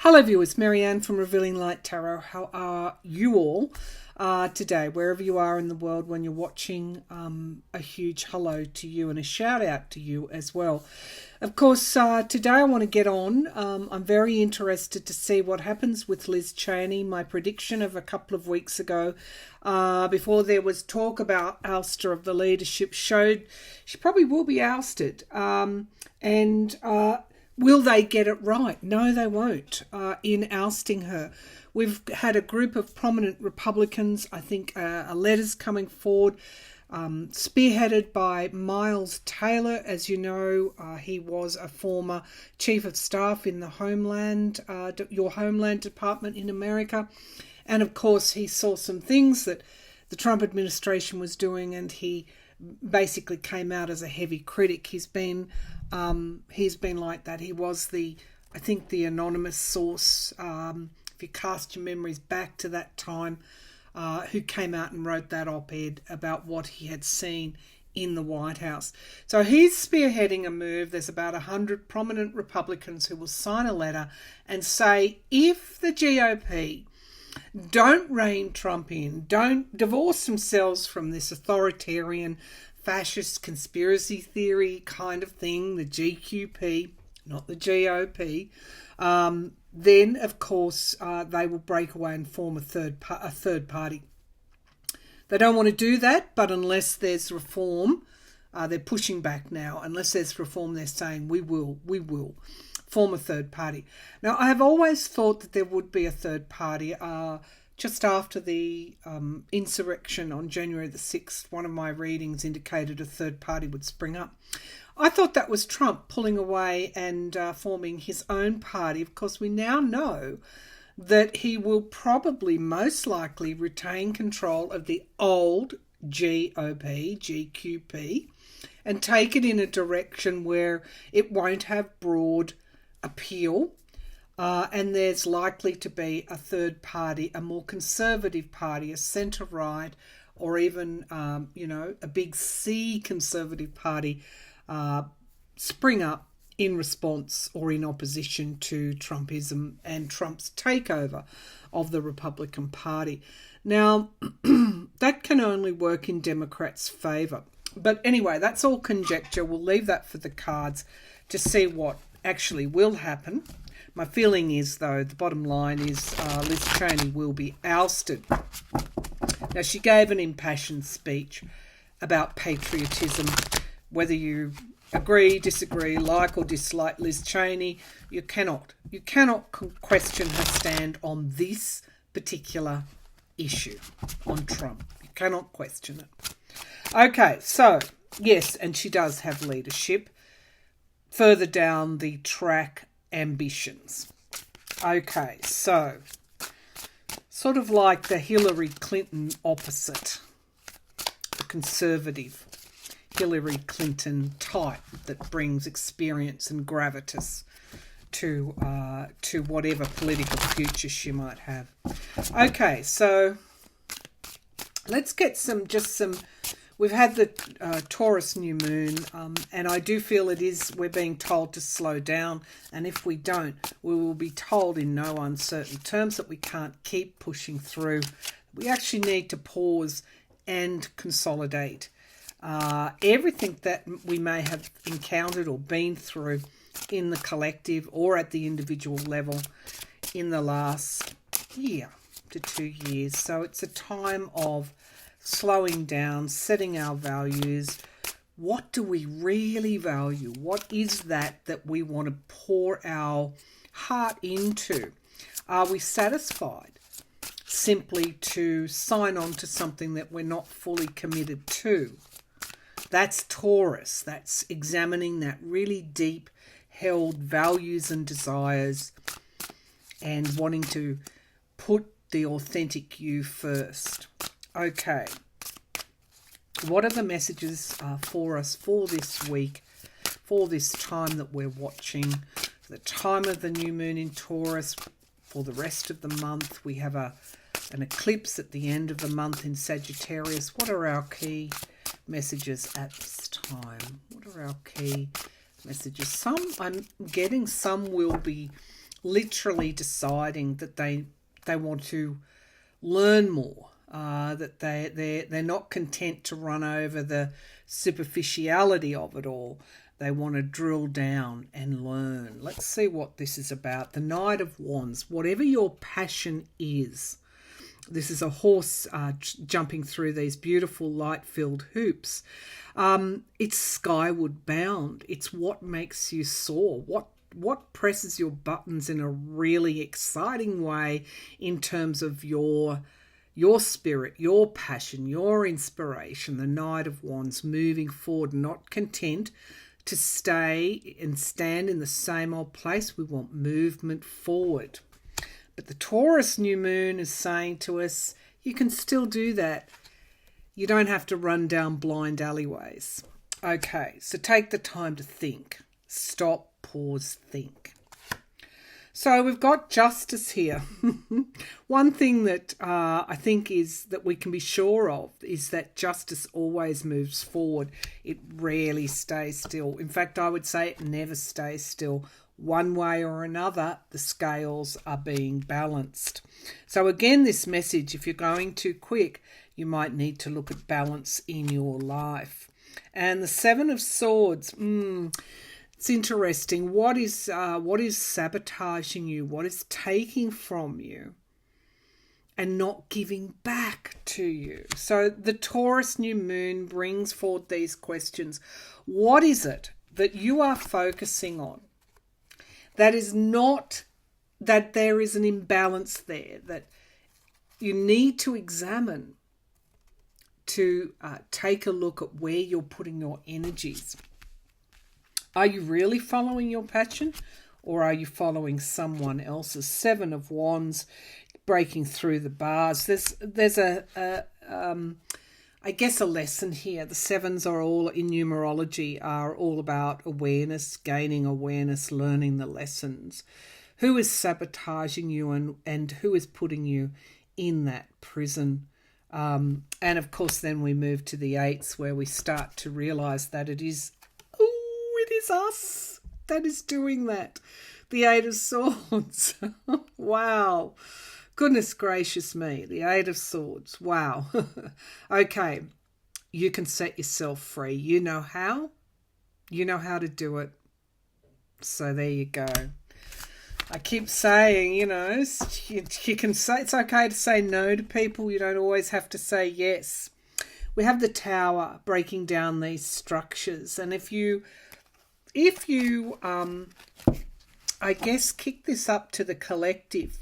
Hello viewers, Marianne from Revealing Light Tarot. How are you all today? Wherever you are in the world when you're watching, a huge hello to you and a shout out to you as well. Of course, today I want to get on. I'm very interested to see what happens with Liz Cheney. My prediction of a couple of weeks ago, before there was talk about ouster of the leadership, showed she probably will be ousted. Will they get it right? No, they won't in ousting her. We've had a group of prominent Republicans, I think a letter's coming forward, spearheaded by Miles Taylor. As you know, he was a former chief of staff in the your Homeland Department in America. And of course, he saw some things that the Trump administration was doing, and he basically came out as a heavy critic. He's been like that. He was the anonymous source, if you cast your memories back to that time, who came out and wrote that op-ed about what he had seen in the White House. So he's spearheading a move. There's about 100 prominent Republicans who will sign a letter and say, if the GOP don't rein Trump in, don't divorce themselves from this authoritarian, fascist conspiracy theory kind of thing, the GQP, not the GOP, then of course they will break away and form a third party. They don't want to do that, but unless there's reform, they're pushing back now. Unless there's reform, they're saying we will form a third party. Now, I have always thought that there would be a third party. Just after the insurrection on January the 6th, one of my readings indicated a third party would spring up. I thought that was Trump pulling away and forming his own party. Of course, we now know that he will probably most likely retain control of the old GOP, GQP, and take it in a direction where it won't have broad appeal. And there's likely to be a third party, a more conservative party, a centre-right, or even, a big C conservative party spring up in response or in opposition to Trumpism and Trump's takeover of the Republican Party. Now, that can only work in Democrats' favour. But anyway, that's all conjecture. We'll leave that for the cards to see what actually will happen. My feeling is, though, the bottom line is Liz Cheney will be ousted. Now, she gave an impassioned speech about patriotism. Whether you agree, disagree, like or dislike Liz Cheney, you cannot question her stand on this particular issue, on Trump. You cannot question it. Okay, so, yes, and she does have leadership. Further down the track, ambitions. Okay, so sort of like the Hillary Clinton opposite, the conservative Hillary Clinton type that brings experience and gravitas to whatever political future she might have. Okay, so let's get some. We've had the Taurus new moon, and I do feel we're being told to slow down, and if we don't, we will be told in no uncertain terms that we can't keep pushing through. We actually need to pause and consolidate everything that we may have encountered or been through in the collective or at the individual level in the last year to 2 years. So it's a time of slowing down, setting our values. What do we really value? What is that we want to pour our heart into? Are we satisfied simply to sign on to something that we're not fully committed to? That's Taurus. That's examining that really deep held values and desires and wanting to put the authentic you first. Okay, what are the messages for us for this week, for this time that we're watching, the time of the new moon in Taurus, for the rest of the month? We have an eclipse at the end of the month in Sagittarius. What are our key messages at this time? What are our key messages? I'm getting some will be literally deciding that they want to learn more, that they're not content to run over the superficiality of it all. They want to drill down and learn. Let's see what this is about. The Knight of Wands. Whatever your passion is, this is a horse jumping through these beautiful light-filled hoops. It's skyward bound. It's what makes you soar. What presses your buttons in a really exciting way in terms of your spirit, your passion, your inspiration. The Knight of Wands, moving forward, not content to stay and stand in the same old place. We want movement forward. But the Taurus new moon is saying to us, you can still do that. You don't have to run down blind alleyways. Okay, so take the time to think. Stop, pause, think. So we've got justice here. One thing that I think is that we can be sure of is that justice always moves forward. It rarely stays still. In fact, I would say it never stays still. One way or another, the scales are being balanced. So again, this message, if you're going too quick, you might need to look at balance in your life. And the Seven of Swords, it's interesting. What is sabotaging you? What is taking from you and not giving back to you? So the Taurus new moon brings forth these questions. What is it that you are focusing on that is not, that there is an imbalance there, that you need to examine, to take a look at where you're putting your energies? Are you really following your passion, or are you following someone else's? Seven of Wands, breaking through the bars. There's I guess a lesson here. The sevens are all in numerology, are all about awareness, gaining awareness, learning the lessons. Who is sabotaging you and who is putting you in that prison? And of course, then we move to the eights, where we start to realize that it is us that is doing that. The Eight of Swords. Wow. Goodness gracious me. The Eight of Swords. Wow. Okay. You can set yourself free. You know how. You know how to do it. So there you go. I keep saying, you can say, it's okay to say no to people. You don't always have to say yes. We have the Tower, breaking down these structures. And if you I guess kick this up to the collective,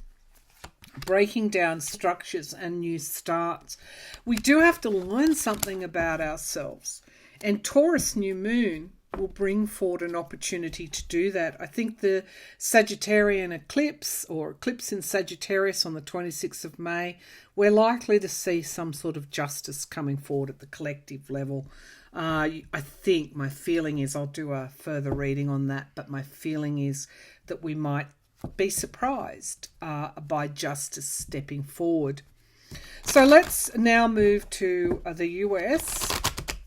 breaking down structures and new starts, we do have to learn something about ourselves. And Taurus new moon will bring forward an opportunity to do that. I think the Sagittarian eclipse, or eclipse in Sagittarius on the 26th of May, we're likely to see some sort of justice coming forward at the collective level. I think my feeling is, I'll do a further reading on that, but my feeling is that we might be surprised by justice stepping forward. So let's now move to the US,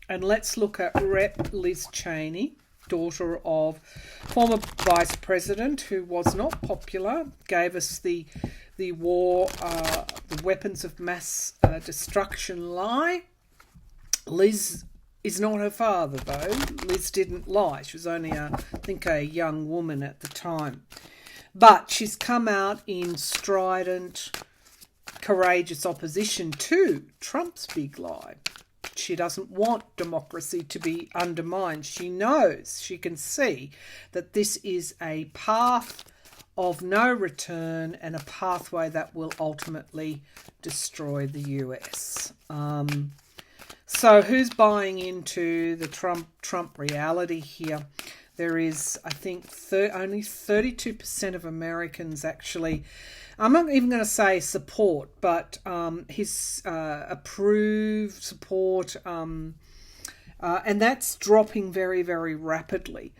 and let's look at Rep. Liz Cheney, daughter of former Vice President, who was not popular, gave us the war, the weapons of mass destruction lie. Liz is not her father, though. Liz didn't lie. She was only, I think, a young woman at the time. But she's come out in strident, courageous opposition to Trump's big lie. She doesn't want democracy to be undermined. She knows, she can see that this is a path of no return and a pathway that will ultimately destroy the US. So who's buying into the Trump reality here? There is, I think, only 32% of Americans actually, I'm not even going to say support, but his approve, support, and that's dropping very, very rapidly.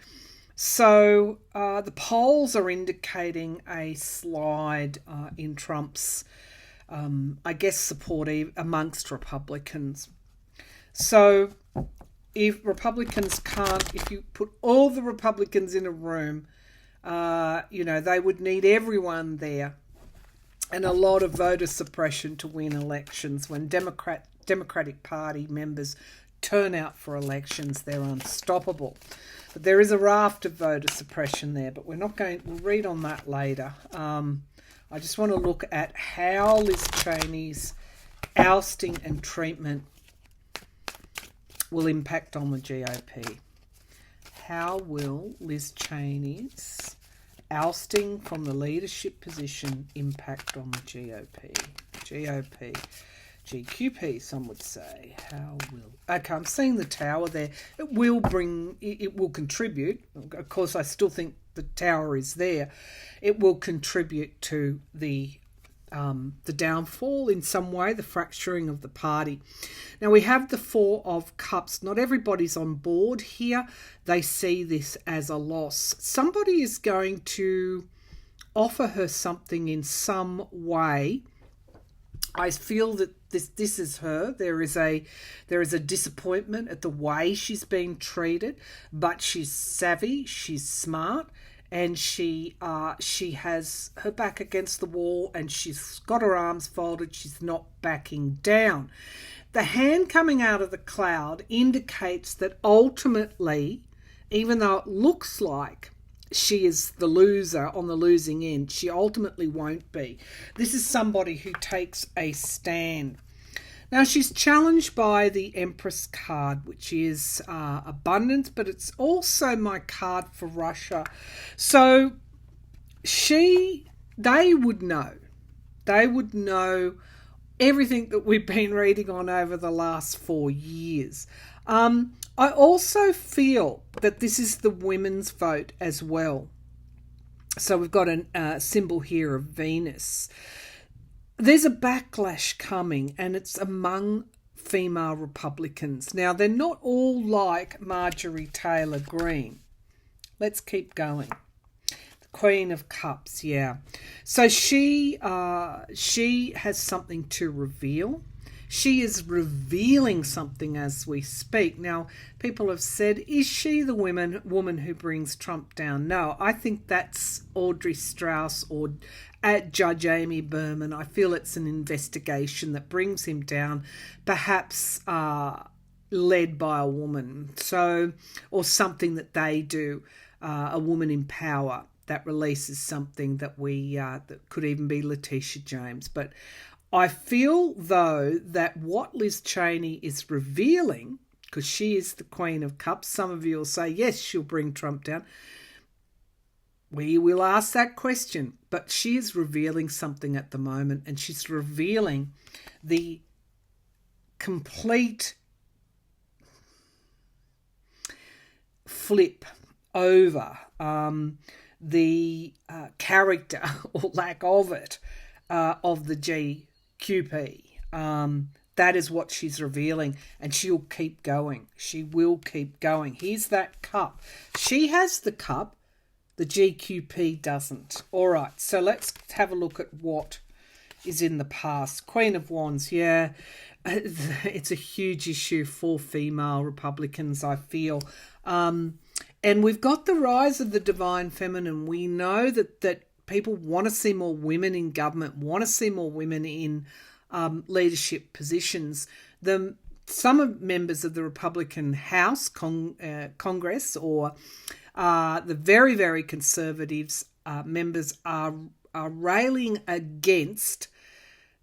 So the polls are indicating a slide in Trump's, I guess, support amongst Republicans. So if Republicans if you put all the Republicans in a room, They would need everyone there, and a lot of voter suppression to win elections. When Democratic Party members turn out for elections, they're unstoppable. But there is a raft of voter suppression there, but we'll read on that later. I just want to look at how Liz Cheney's ousting and treatment will impact on the GOP. How will Liz Cheney's ousting from the leadership position impact on the GOP? GQP, some would say. How will... Okay, I'm seeing the tower there. It will contribute. Of course, I still think the tower is there. It will contribute to the downfall in some way, the fracturing of the party. Now, we have the Four of Cups. Not everybody's on board here. They see this as a loss. Somebody is going to offer her something in some way. I feel that this is her. There is a disappointment at the way she's being treated, but she's savvy, she's smart, and she has her back against the wall, and she's got her arms folded. She's not backing down. The hand coming out of the cloud indicates that ultimately, even though it looks like she is the loser on the losing end, she ultimately won't be. This is somebody who takes a stand. Now, she's challenged by the Empress card, which is abundance, but it's also my card for Russia. So they would know. They would know everything that we've been reading on over the last 4 years. I also feel that this is the women's vote as well. So we've got a symbol here of Venus. There's a backlash coming, and it's among female Republicans. Now, they're not all like Marjorie Taylor Greene. Let's keep going. The Queen of Cups, yeah. So she has something to reveal. She is revealing something as we speak. Now, people have said, is she the woman who brings Trump down? No, I think that's Audrey Strauss or at Judge Amy Berman. I feel it's an investigation that brings him down, perhaps led by a woman, or something that they do, a woman in power that releases something that that could even be Letitia James. But I feel, though, that what Liz Cheney is revealing, because she is the Queen of Cups, some of you will say, yes, she'll bring Trump down. We will ask that question, but she is revealing something at the moment, and she's revealing the complete flip over the character or lack of it of the GQP. That is what she's revealing, and she'll keep going. She will keep going. Here's that cup. She has the cup. The GQP doesn't. All right, so let's have a look at what is in the past. Queen of Wands, yeah. It's a huge issue for female Republicans, I feel. And we've got the rise of the divine feminine. We know that people want to see more women in government, want to see more women in leadership positions. Some members of the Republican House, Congress, or the very, very conservatives members are railing against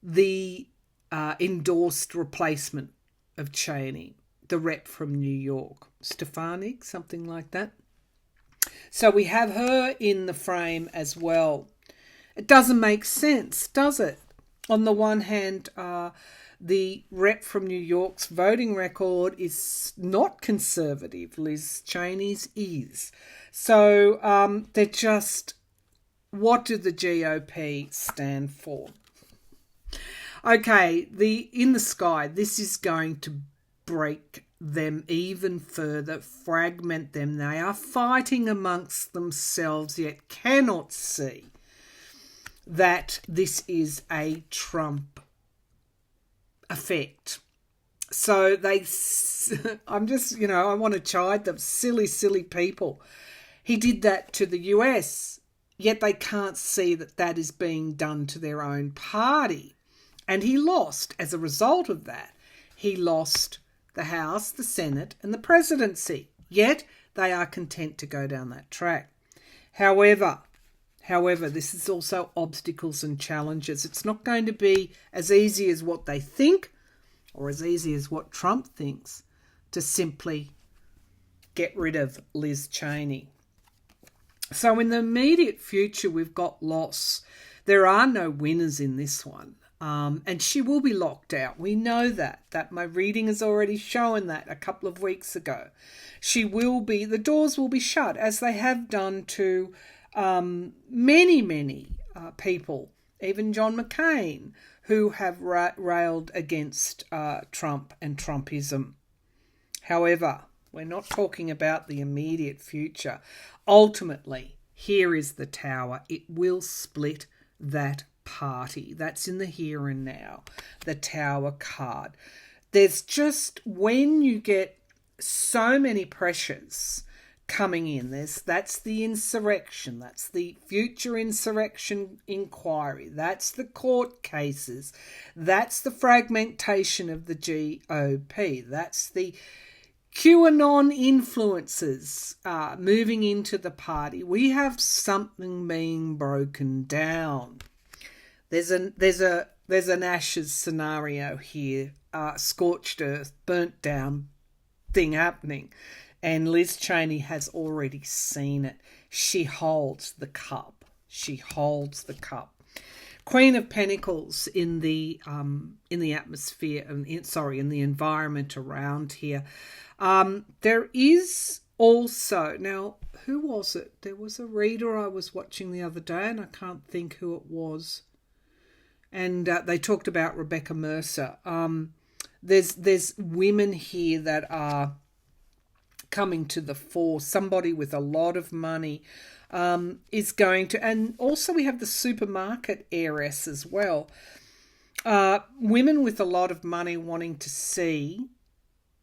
the endorsed replacement of Cheney, the rep from New York, Stefanik, something like that. So we have her in the frame as well. It doesn't make sense, does it? On the one hand, the rep from New York's voting record is not conservative. Liz Cheney's is. So they're just, what do the GOP stand for? Okay, in the sky, this is going to break them even further, fragment them. They are fighting amongst themselves, yet cannot see that this is a Trump effect. So I want to chide them, silly people. He did that to the US, yet they can't see that that is being done to their own party. And he lost. As a result of that, he lost the House, the Senate, and the presidency. Yet they are content to go down that track. However, this is also obstacles and challenges. It's not going to be as easy as what they think or as easy as what Trump thinks to simply get rid of Liz Cheney. So in the immediate future, we've got loss. There are no winners in this one. And she will be locked out. We know that my reading has already shown that a couple of weeks ago. The doors will be shut, as they have done to many people, even John McCain, who have railed against Trump and Trumpism. However, we're not talking about the immediate future. Ultimately, here is the Tower. It will split that party. That's in the here and now, the Tower card. There's just, when you get so many pressures coming in, that's the insurrection, that's the future insurrection inquiry, that's the court cases, that's the fragmentation of the GOP, that's the QAnon influences moving into the party. We have something being broken down. There's an Ashes scenario here, scorched earth, burnt down thing happening, and Liz Cheney has already seen it. She holds the cup. Queen of Pentacles in the atmosphere, in the environment around here. There is also, now, who was it? There was a reader I was watching the other day, and I can't think who it was. And they talked about Rebecca Mercer. There's women here that are coming to the fore. Somebody with a lot of money is going to, and also we have the supermarket heiress as well. Women with a lot of money wanting to see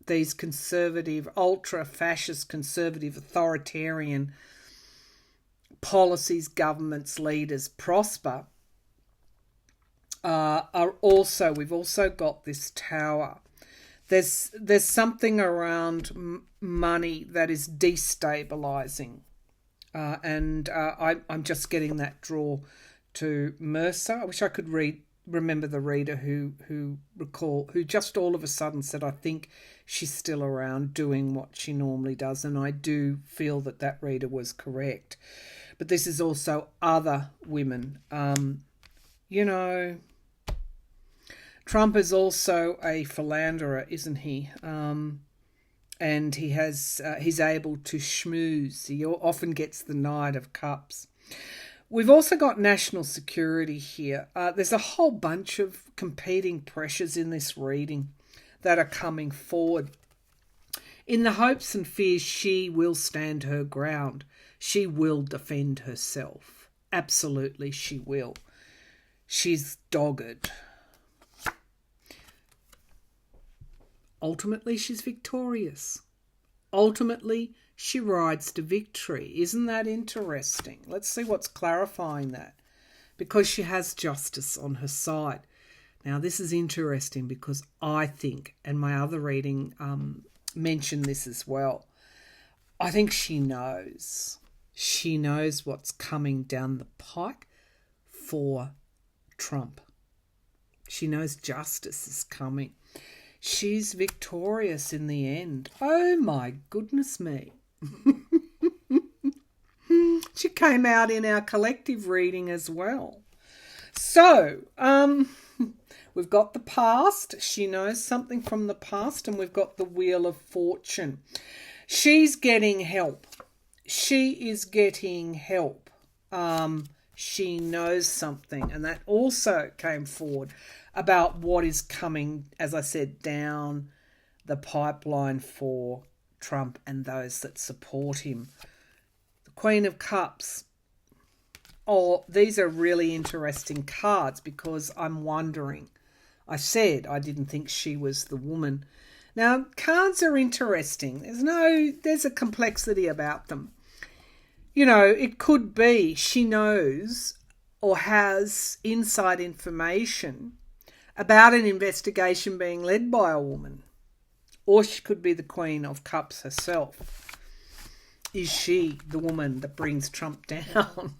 these conservative, ultra-fascist, conservative, authoritarian policies, governments, leaders prosper. We've also got this Tower. There's something around money that is destabilizing, and I'm just getting that draw to Mercer. I wish I could remember the reader who just all of a sudden said, I think she's still around doing what she normally does, and I do feel that reader was correct. But this is also other women. Trump is also a philanderer, isn't he? And he's able to schmooze. He often gets the Knight of Cups. We've also got national security here. There's a whole bunch of competing pressures in this reading that are coming forward. In the hopes and fears, she will stand her ground. She will defend herself. Absolutely, she will. She's dogged. Ultimately, she's victorious. Ultimately, she rides to victory. Isn't that interesting? Let's see what's clarifying that. Because she has justice on her side. Now, this is interesting because I think, and my other reading mentioned this as well, I think she knows. She knows what's coming down the pike for Trump. She knows justice is coming. She's victorious in the end. Oh my goodness me. She came out in our collective reading as well. So, we've got the past. She knows something from the past, and we've got the Wheel of Fortune. She's getting help. She is getting help. She knows something, and that also came forward about what is coming, as I said, down the pipeline for Trump and those that support him. The Queen of Cups. Oh, these are really interesting cards because I'm wondering. I said I didn't think she was the woman. Now, cards are interesting. There's a complexity about them. You know, it could be she knows or has inside information about an investigation being led by a woman. Or she could be the Queen of Cups herself. Is she the woman that brings Trump down?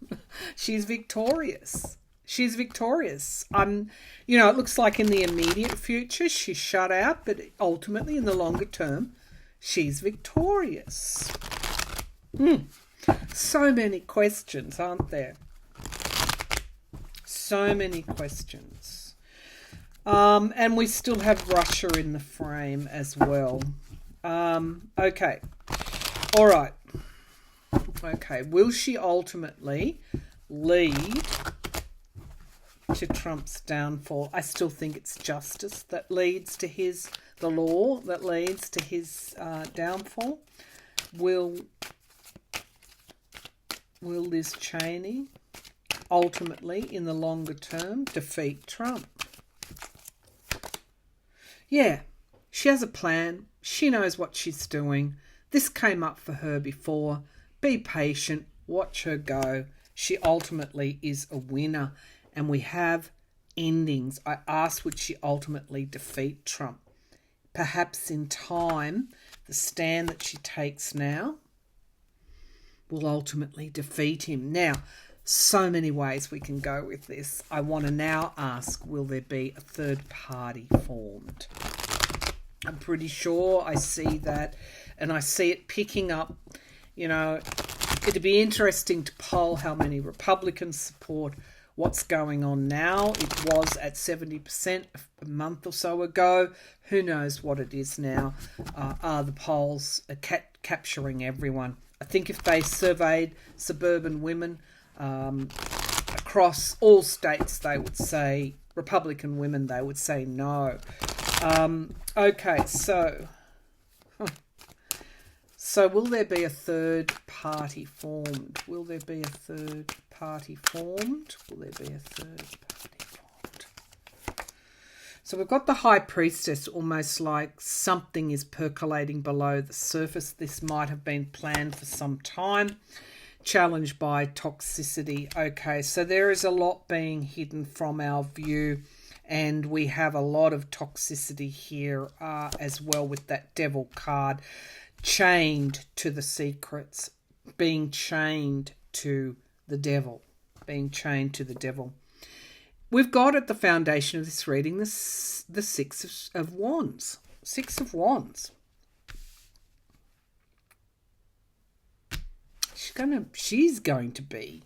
She's victorious. She's victorious. You know, it looks like in the immediate future she's shut out, but ultimately in the longer term, she's victorious. So many questions, aren't there? So many questions. And we still have Russia in the frame as well. Okay. All right. Okay. Will she ultimately lead to Trump's downfall? I still think it's justice that leads to the law that leads to his downfall. Will Liz Cheney ultimately, in the longer term, defeat Trump? Yeah, she has a plan. She knows what she's doing. This came up for her before. Be patient. Watch her go. She ultimately is a winner. And we have endings. I asked, would she ultimately defeat Trump? Perhaps in time, the stand that she takes now will ultimately defeat him. Now, so many ways we can go with this. I want to now ask, will there be a third party formed? I'm pretty sure I see that, and I see it picking up. You know, it'd be interesting to poll how many Republicans support what's going on now. It was at 70% a month or so ago. Who knows what it is now? Are the polls capturing everyone? I think if they surveyed suburban women across all states, they would say, Republican women, they would say no. Okay, so will there be a third party formed? Will there be a third party formed? Will there be a third party formed? So we've got the High Priestess, almost like something is percolating below the surface. This might have been planned for some time. Challenged by toxicity. Okay, so there is a lot being hidden from our view, and we have a lot of toxicity here as well with that devil card. Chained to the secrets, being chained to the devil, being chained to the devil. We've got at the foundation of this reading the Six of Wands. Six of Wands. She's going to be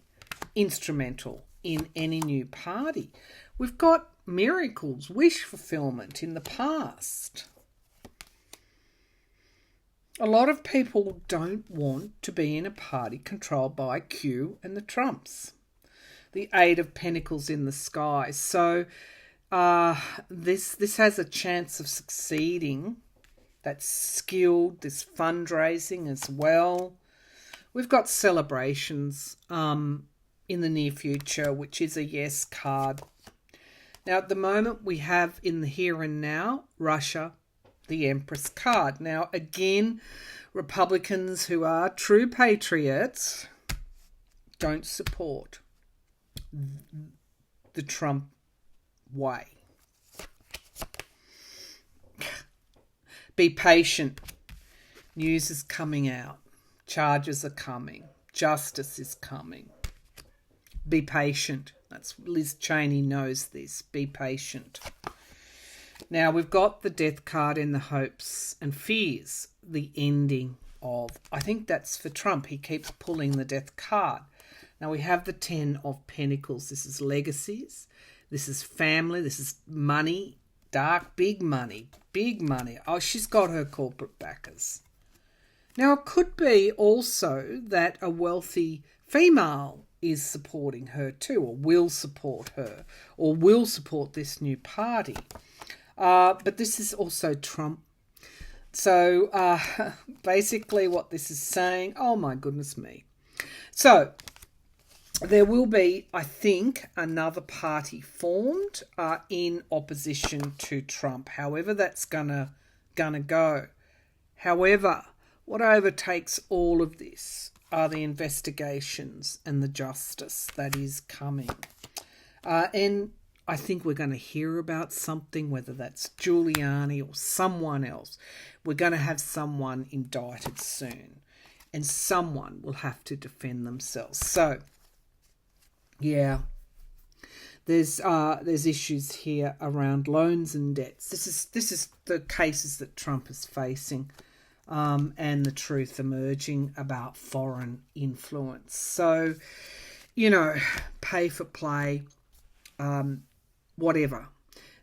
instrumental in any new party. We've got miracles, wish fulfillment in the past. A lot of people don't want to be in a party controlled by Q and the Trumps. The Eight of Pentacles in the sky. So this has a chance of succeeding. That's skilled, this fundraising as well. We've got celebrations in the near future, which is a yes card. Now, at the moment, we have in the here and now, Russia, the Empress card. Now, again, Republicans who are true patriots don't support the Trump way. Be patient. News is coming out. Charges are coming. Justice is coming. Be patient. That's Liz Cheney knows this. Be patient. Now, we've got the Death card in the hopes and fears, the ending of. I think that's for Trump. He keeps pulling the Death card. Now, we have the Ten of Pentacles. This is legacies. This is family. This is money. Dark, big money. Big money. Oh, she's got her corporate backers. Now, it could be also that a wealthy female is supporting her too, or will support her, or will support this new party. But this is also Trump. So basically what this is saying, oh my goodness me. So there will be, I think, another party formed in opposition to Trump, however that's gonna go. However, what overtakes all of this are the investigations and the justice that is coming. And I think we're going to hear about something, whether that's Giuliani or someone else. We're going to have someone indicted soon, and someone will have to defend themselves. So, yeah, there's issues here around loans and debts. This is the cases that Trump is facing, and the truth emerging about foreign influence. So, pay for play. Whatever,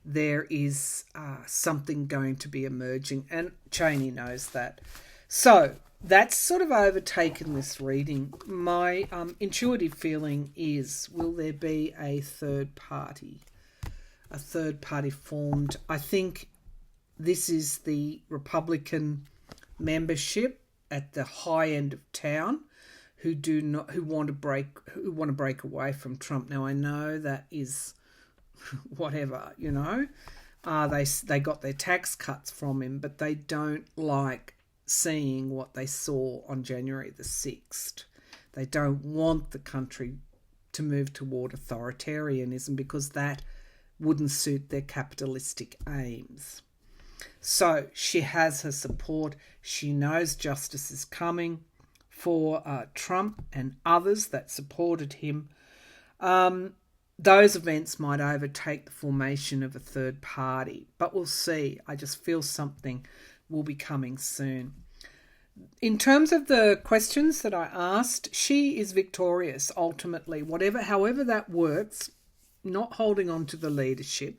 there is something going to be emerging, and Cheney knows that. So that's sort of overtaken this reading. My intuitive feeling is, will there be a third party formed? I think this is the Republican membership at the high end of town who want to break away from Trump. Now, I know that is whatever, they got their tax cuts from him, but they don't like seeing what they saw on January the 6th. They don't want the country to move toward authoritarianism because that wouldn't suit their capitalistic aims. So she has her support. She knows justice is coming for Trump and others that supported him. Those events might overtake the formation of a third party, but we'll see. I just feel something will be coming soon. In terms of the questions that I asked, she is victorious ultimately, however that works, not holding on to the leadership,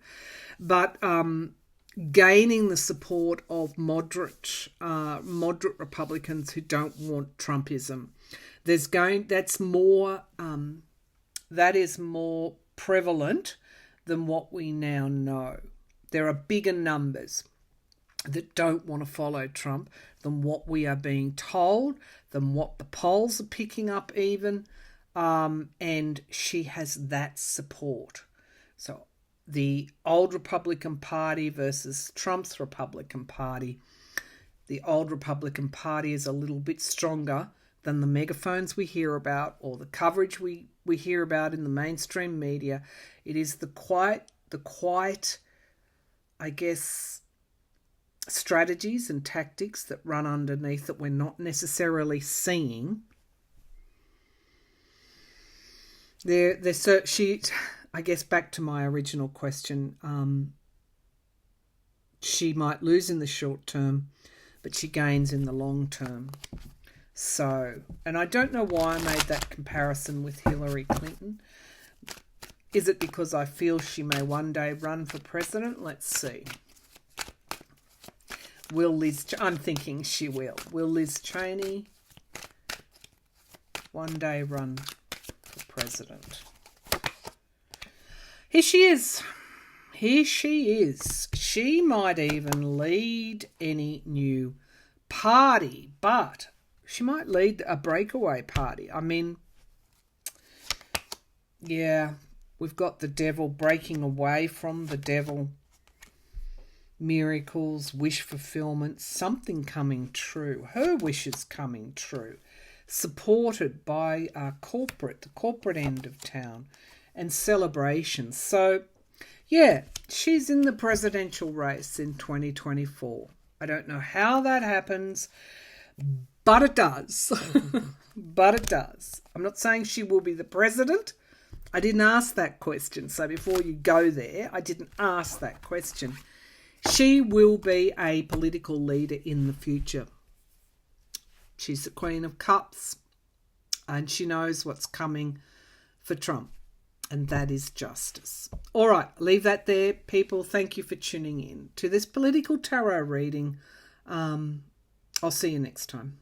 but gaining the support of moderate Republicans who don't want Trumpism. That is more prevalent than what we now know. There are bigger numbers that don't want to follow Trump than what we are being told, than what the polls are picking up even, and she has that support. So the old Republican Party versus Trump's Republican Party. The old Republican Party is a little bit stronger than the megaphones we hear about or the coverage we hear about in the mainstream media. It is the quiet, I guess, strategies and tactics that run underneath that we're not necessarily seeing. I guess back to my original question, she might lose in the short term, but she gains in the long term. So, and I don't know why I made that comparison with Hillary Clinton. Is it because I feel she may one day run for president? Let's see. I'm thinking she will. Will Liz Cheney one day run for president? Here she is. She might even lead any new party, but she might lead a breakaway party. I mean, yeah, we've got the devil breaking away from the devil. Miracles, wish fulfillment, something coming true. Her wishes coming true. Supported by the corporate end of town, and celebrations. So, yeah, she's in the presidential race in 2024. I don't know how that happens, but it does. But it does. I'm not saying she will be the president. I didn't ask that question. So before you go there, I didn't ask that question. She will be a political leader in the future. She's the Queen of Cups, and she knows what's coming for Trump, and that is justice. All right, leave that there, people. Thank you for tuning in to this political tarot reading. I'll see you next time.